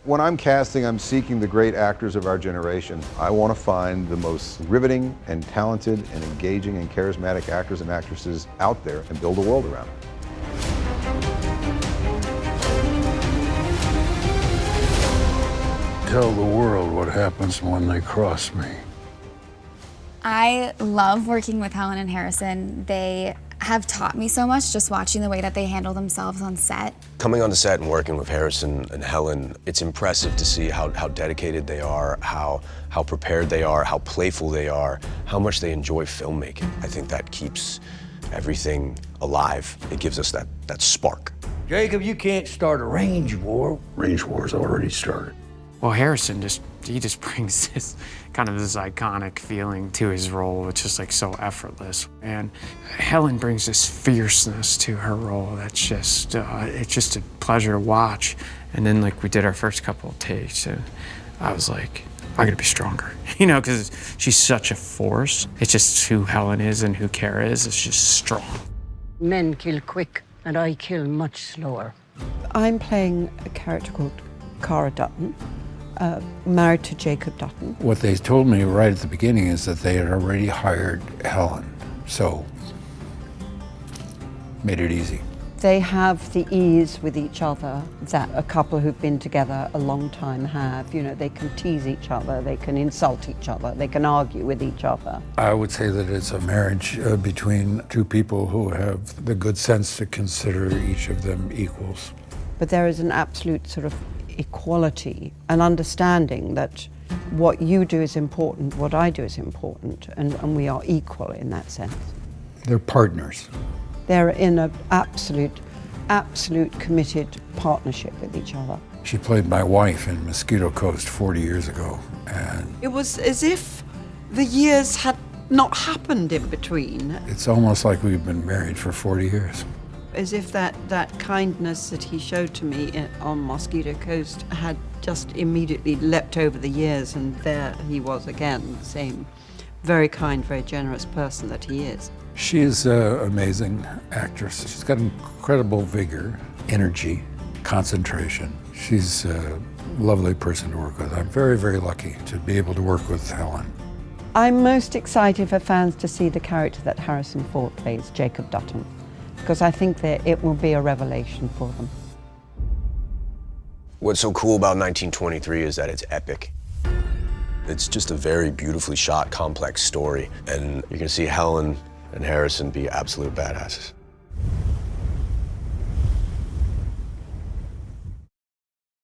When I'm casting, I'm seeking the great actors of our generation. I want to find the most riveting and talented and engaging and charismatic actors and actresses out there and build a world around it. Tell the world what happens when they cross me. I love working with Helen and Harrison. They have taught me so much just watching the way that they handle themselves on set. Coming on the set and working with Harrison and Helen, it's impressive to see how dedicated they are, how prepared they are, how playful they are, how much they enjoy filmmaking. I think that keeps everything alive. It gives us that spark. Jacob, you can't start a range war. Range war's already started. Well, Harrison he just brings this kind of this iconic feeling to his role. It's just like so effortless. And Helen brings this fierceness to her role. That's just, it's just a pleasure to watch. And then like we did our first couple of takes and I was like, I gotta be stronger, you know, because she's such a force. It's just who Helen is and who Kara is. It's just strong. Men kill quick and I kill much slower. I'm playing a character called Cara Dutton. Married to Jacob Dutton. What they told me right at the beginning is that they had already hired Helen, so made it easy. They have the ease with each other that a couple who've been together a long time have. You know, they can tease each other, they can insult each other, they can argue with each other. I would say that it's a marriage between two people who have the good sense to consider each of them equals. But there is an absolute sort of equality, an understanding that what you do is important, what I do is important, and we are equal in that sense. They're partners. They're in an absolute committed partnership with each other. She played my wife in Mosquito Coast 40 years ago, and it was as if the years had not happened in between. It's almost like we've been married for 40 years. As if that kindness that he showed to me on Mosquito Coast had just immediately leapt over the years, and there he was again, the same very kind, very generous person that he is. She is an amazing actress. She's got incredible vigor, energy, concentration. She's a lovely person to work with. I'm very, very lucky to be able to work with Helen. I'm most excited for fans to see the character that Harrison Ford plays, Jacob Dutton, because I think that it will be a revelation for them. What's so cool about 1923 is that it's epic. It's just a very beautifully shot, complex story, and you're gonna see Helen and Harrison be absolute badasses.